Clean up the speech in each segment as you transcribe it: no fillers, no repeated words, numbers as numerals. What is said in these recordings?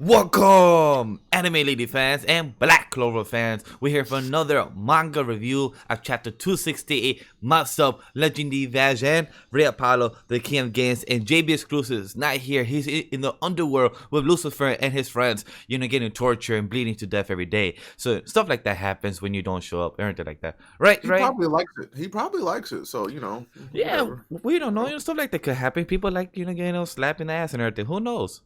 Welcome, anime lady fans and Black Clover fans. We're here for another manga review of chapter 268. Myself, LegendDVash, and RayApollo, the King of Games, and JBXclusive is not here. He's in the underworld with Lucifer and his friends, getting tortured and bleeding to death every day. So stuff like that happens when you don't show up, or anything like that. Right, He probably likes it. He probably likes it. So, Yeah, whatever. we don't know. Stuff like that could happen. People like, getting slapping the ass and everything. Who knows?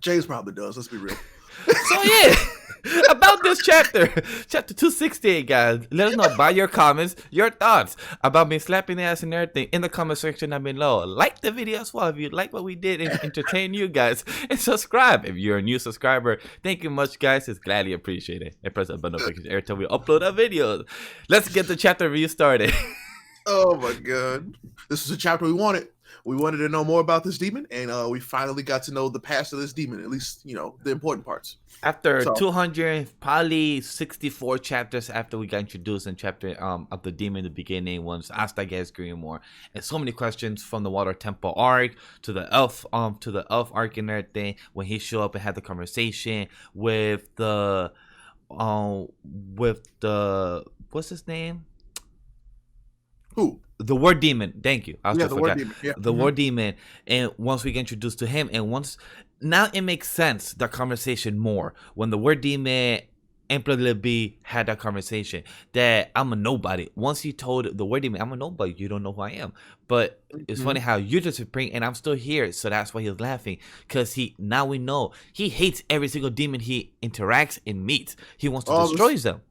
James probably does. Let's be real. So yeah, about this chapter 268, guys. Let us know by your comments, your thoughts about me slapping the ass and everything in the comment section down below. Like the video as well if you like what we did and entertain you guys, and subscribe if you're a new subscriber. Thank you much, guys. It's gladly appreciated. And press that button notification every time we upload a video. Let's get the chapter review started. Oh my god, this is a chapter we wanted. We wanted to know more about this demon, and we finally got to know the past of this demon. At least, the important parts. After 200, probably 64 chapters after we got introduced in chapter of the demon in the beginning, once Asta gets Greenmore, and so many questions from the Water Temple arc to the elf arc and everything. When he showed up and had the conversation with the what's his name? Who? The word demon. Thank you. The word demon. Yeah. The word demon. And once we get introduced to him, and now it makes sense, the conversation more. When the word demon and B had that conversation that I'm a nobody. Once he told the word demon, I'm a nobody, you don't know who I am. But it's funny how you just bring and I'm still here. So that's why he's laughing. Because now we know he hates every single demon he interacts and meets. He wants to destroy them.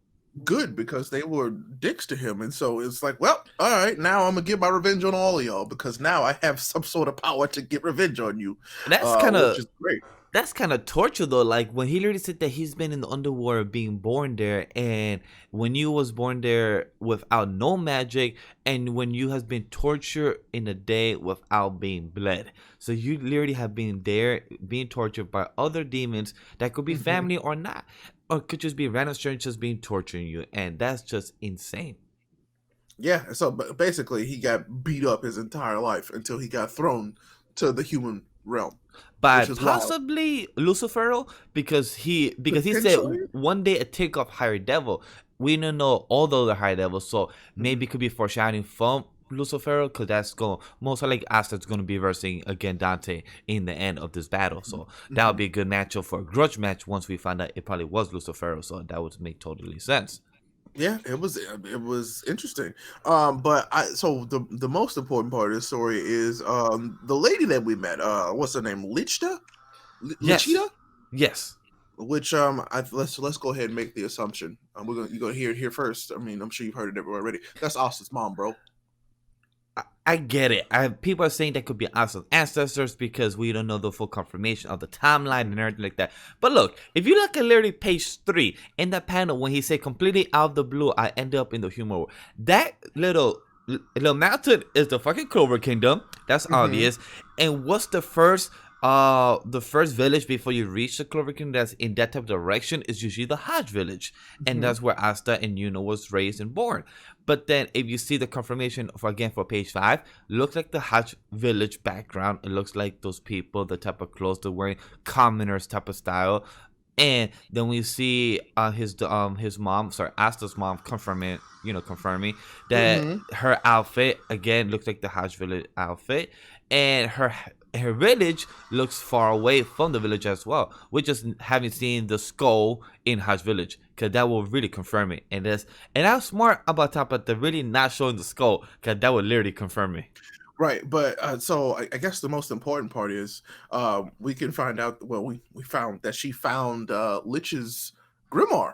Good, because they were dicks to him, and so it's like, well, all right, now I'm gonna get my revenge on all of y'all because now I have some sort of power to get revenge on you. That's kind of great. That's kind of torture though. Like when he literally said that he's been in the underworld being born there, and when you was born there without no magic, and when you has been tortured in a day without being bled. So you literally have been there being tortured by other demons that could be family or not. Or could just be random strangers just being torturing you, and that's just insane. Yeah, so basically he got beat up his entire life until he got thrown to the human realm. By possibly Lucifer, because he said one day a take off higher devil. We don't know all the other higher devils, so maybe it could be foreshadowing from Lucifer, because that's going most likely Asta's going to be versing again Dante in the end of this battle, so that would be a good matchup for a grudge match once we find out it probably was Lucifer, so that would make totally sense. Yeah, it was interesting. But so the most important part of the story is the lady that we met. What's her name? Lichita? Lichita? Yes. Which let's go ahead and make the assumption. You're gonna hear it here first. I mean, I'm sure you've heard it everywhere already. That's Asta's mom, bro. I get it. People are saying that could be Asta's ancestors because we don't know the full confirmation of the timeline and everything like that. But look, if you look at literally page 3 in that panel when he said completely out of the blue, I end up in the human world. That little mountain is the fucking Clover Kingdom. That's obvious. And what's the first village before you reach the Clover Kingdom that's in that type of direction is usually the Hodge village, and that's where Asta and was raised and born. But then if you see the confirmation for page 5, looks like the Hodge village background. It looks like those people, the type of clothes they're wearing, commoners type of style. And then we see his mom, Asta's mom, confirming that her outfit again looks like the Hodge village outfit, and her village looks far away from the village as well. We just haven't seen the skull in Hodge village, because that will really confirm it. And I'm smart about top of the really not showing the skull, because that would literally confirm it. Right, but so I guess the most important part is we can find out. Well, we found that she found Lich's grimoire,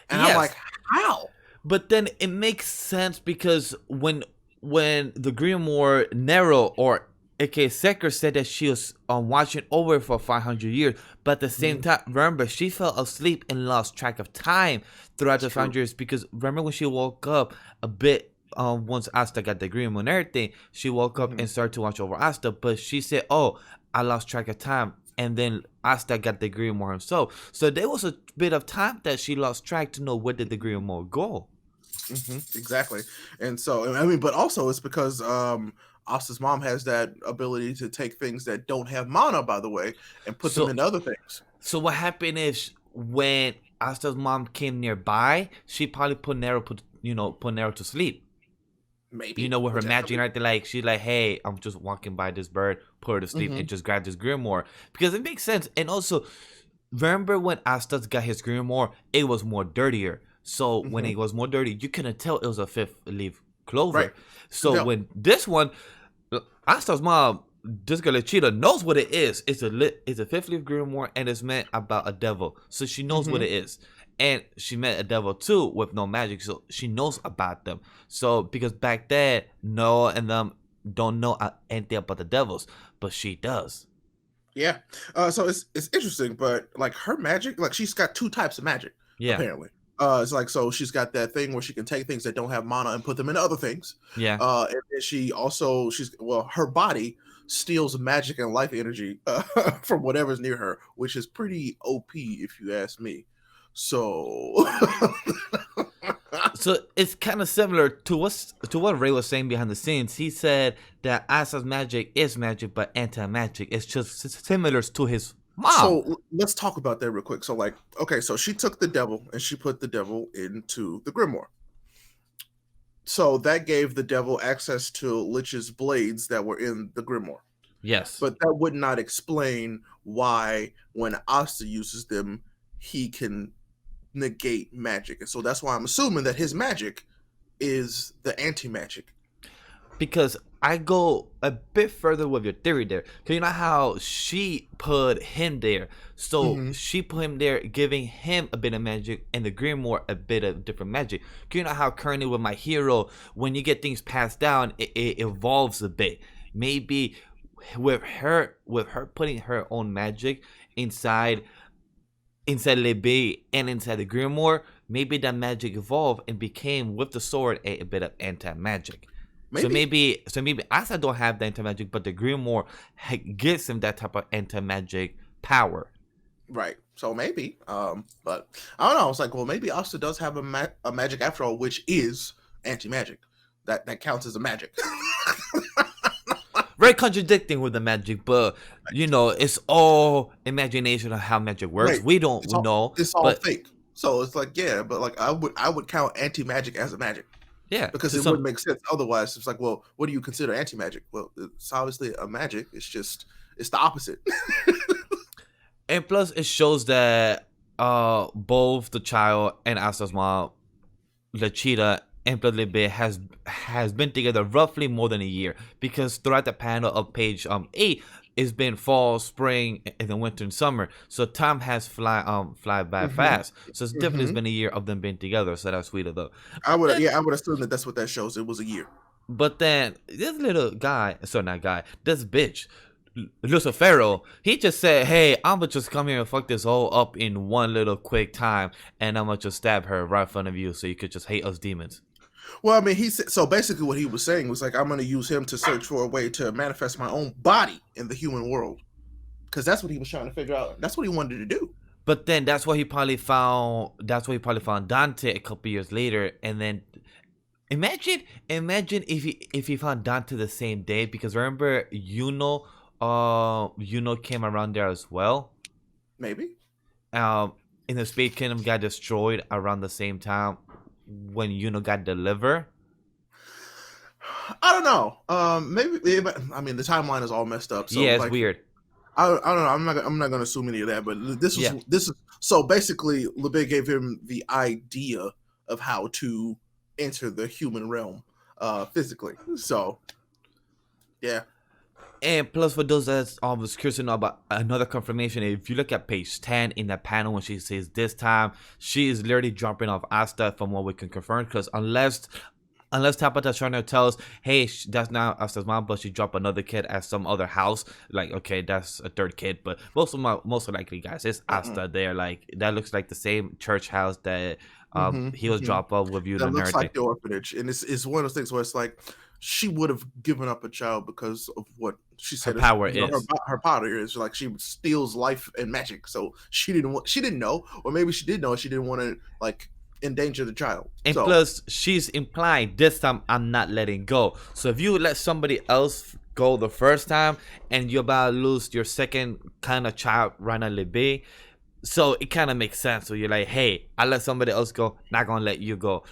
and I'm like, how? But then it makes sense because when the grimoire Nero or aka Seker said that she was watching over for 500 years, but at the same time, remember, she fell asleep and lost track of time throughout the 500 years, because remember when she woke up a bit, once Asta got the agreement and everything, she woke up and started to watch over Asta, but she said, oh, I lost track of time, and then Asta got the grimoire himself. So there was a bit of time that she lost track to know where did the grimoire go. Exactly. And so, I mean, but also it's because Asta's mom has that ability to take things that don't have mana, by the way, and put them into other things. So what happened is when Asta's mom came nearby, she probably put Nero to sleep. Maybe, with her magic and everything, like she's like, hey, I'm just walking by this bird, put her to sleep, and just grab this grimoire, because it makes sense. And also, remember when Asta got his grimoire, it was more dirtier. So when it was more dirty, you couldn't tell it was a 5-leaf clover. Right. So when this one, Asta's mom, this girl Cheetah, knows what it is. It's a 5-leaf grimoire, and it's meant about a devil. So she knows what it is. And she met a devil too with no magic, so she knows about them. So because back then, Noah and them don't know anything about the devils, but she does. Yeah. So it's interesting, but like her magic, like she's got 2 types of magic. Yeah. Apparently. It's like, so she's got that thing where she can take things that don't have mana and put them into other things. Yeah. And then her body steals magic and life energy from whatever's near her, which is pretty OP if you ask me. So it's kind of similar to what Ray was saying behind the scenes. He said that Asa's magic is magic, but anti-magic. It's just similar to his mom. So let's talk about that real quick. So like, okay, so she took the devil and she put the devil into the grimoire. So that gave the devil access to Lich's blades that were in the grimoire. Yes. But that would not explain why when Asta uses them, he can negate magic. And so that's why I'm assuming that his magic is the anti-magic. Because I go a bit further with your theory there. Because you know how she put him there. So she put him there, giving him a bit of magic and the grimoire a bit of different magic. Because you know how currently with my hero, when you get things passed down, it evolves a bit. Maybe with her putting her own magic inside Libby and inside the grimoire, maybe that magic evolved and became with the sword a bit of anti-magic. Maybe. So maybe Asta don't have the anti-magic, but the grimoire gives him that type of anti-magic power. Right. So maybe. But I don't know. It's like, well, maybe Asta does have a magic after all, which is anti-magic. That counts as a magic. Very contradicting with the magic, but it's all imagination of how magic works. Right. We don't know. It's all fake. So it's like, yeah, but like I would count anti-magic as a magic. Yeah. Because it wouldn't make sense otherwise. It's like, well, what do you consider anti-magic? Well, it's obviously a magic. It's the opposite. And plus it shows that both the child and Asta's mom, Lachita and Bloodly has been together roughly more than a year, because throughout the panel of page 8, it's been fall, spring, and then winter and summer. So time has fly by fast. So it's definitely been a year of them being together. So that's sweet though. I would assume that that's what that shows. It was a year. But then this little guy, this bitch, Lucifero, he just said, hey, I'm gonna just come here and fuck this all up in one little quick time, and I'm gonna just stab her right in front of you so you could just hate us demons. Well, I mean, he said, so basically what he was saying was like, I'm going to use him to search for a way to manifest my own body in the human world. Because that's what he was trying to figure out. That's what he wanted to do. But then that's why he probably found Dante a couple years later. And then imagine if he found Dante the same day, because remember Yuno came around there as well. Maybe. In the Space Kingdom got destroyed around the same time when got delivered. I don't know. Maybe. I mean, the timeline is all messed up. So yeah, it's weird. I don't know. I'm not going to assume any of that. But this is so basically, LeBay gave him the idea of how to enter the human realm, physically. So, yeah. And plus, for those that was curious to know about another confirmation, if you look at page 10 in that panel when she says this time, she is literally jumping off Asta from what we can confirm. Because unless Tabata trying to tell us, hey, that's not Asta's mom, but she dropped another kid at some other house, like, okay, that's a third kid. But most likely, guys, it's Asta there. Like, that looks like the same church house that he was dropped off with you. That looks like the orphanage. And it's one of those things where it's like, she would have given up a child because of what she said. Her power is. Her power is like she steals life and magic. So she didn't know, or maybe she did know. She didn't want to like endanger the child. And plus, she's implying this time I'm not letting go. So if you let somebody else go the first time and you're about to lose your second kind of child, Rana Lebe, so it kind of makes sense. So you're like, hey, I let somebody else go, not gonna let you go,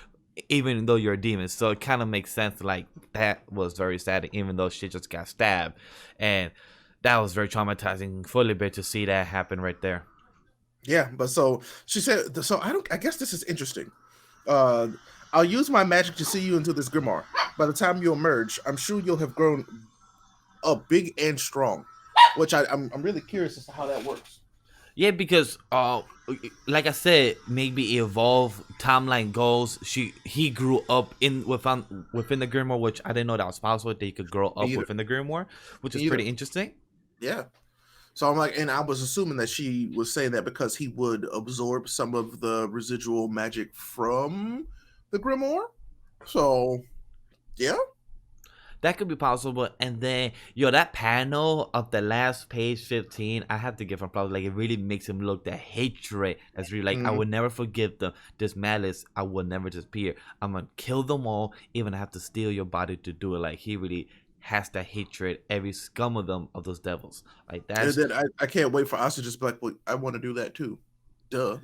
even though you're a demon. So it kind of makes sense. Like, that was very sad, even though she just got stabbed, and that was very traumatizing for Lebe to see that happen right there. Yeah, but so she said. So I guess this is interesting. I'll use my magic to see you into this grimoire. By the time you emerge, I'm sure you'll have grown up big and strong. Which I'm really curious as to how that works. Yeah, because like I said, maybe evolve timeline goals. He grew up within the grimoire, which I didn't know that was possible. That he could grow up within the grimoire, which is pretty interesting. Yeah. So I'm like, and I was assuming that she was saying that because he would absorb some of the residual magic from the grimoire. So, yeah. That could be possible. And then, that panel of the last page 15, I have to give him applause. Like, it really makes him look that hatred. That's really like, I will never forgive them. This malice, I will never disappear. I'm going to kill them all, even I have to steal your body to do it. Like, he really has that hatred, every scum of them, of those devils. Like, that's... And then I can't wait for us to just be like, well, I want to do that too. Duh.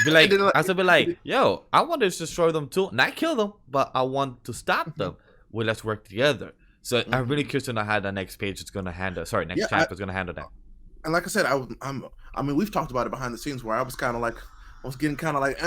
Be like, I should be like, yo, I want to destroy them too. Not kill them, but I want to stop them. Well, let's work together. So I'm really curious to know how the next page is going to handle. Sorry, next chapter is going to handle that. And like I said, I mean, we've talked about it behind the scenes where I was kind of like, I was getting kind of like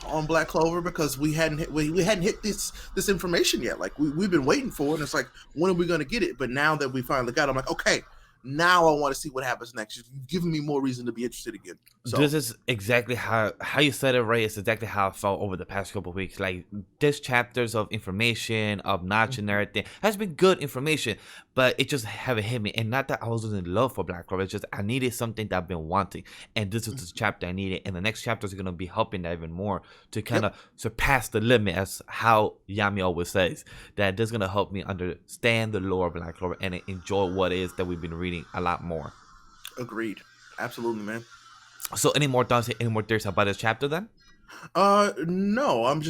on Black Clover because we hadn't hit this information yet. Like we've been waiting for it. And it's like, when are we going to get it? But now that we finally got it, I'm like, okay, now I want to see what happens next. You've given me more reason to be interested again. So this is exactly how you said it, Ray. It's exactly how I felt over the past couple of weeks. Like, this chapters of information, of notch and everything has been good information, but it just haven't hit me. And not that I was in love for Black Clover. It's just I needed something that I've been wanting, and this is the chapter I needed. And the next chapter is gonna be helping that even more to kind of surpass the limit, as how Yami always says. That this is gonna help me understand the lore of Black Clover and enjoy what it is that we've been reading a lot more. Agreed. Absolutely, man. So any more thoughts, any more theories about this chapter then? No, I'm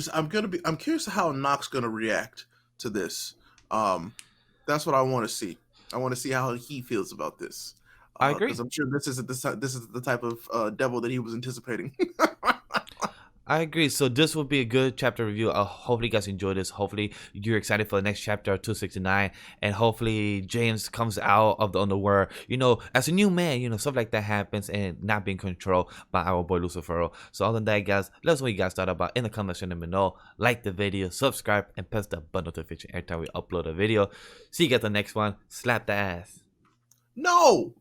curious how Nock's gonna react to this. That's what I want to see. I want to see how he feels about this. I agree. Because I'm sure this is the type of devil that he was anticipating. I agree. So this will be a good chapter review. Hopefully you guys enjoy this. Hopefully you're excited for the next chapter, 269. And hopefully James comes out of the underworld, as a new man, stuff like that happens and not being controlled by our boy Lucifer. So other than that, guys, let us know what you guys thought about in the comments. Let me know. Like the video, subscribe, and press the bell notification every time we upload a video. See you guys the next one. Slap the ass. No!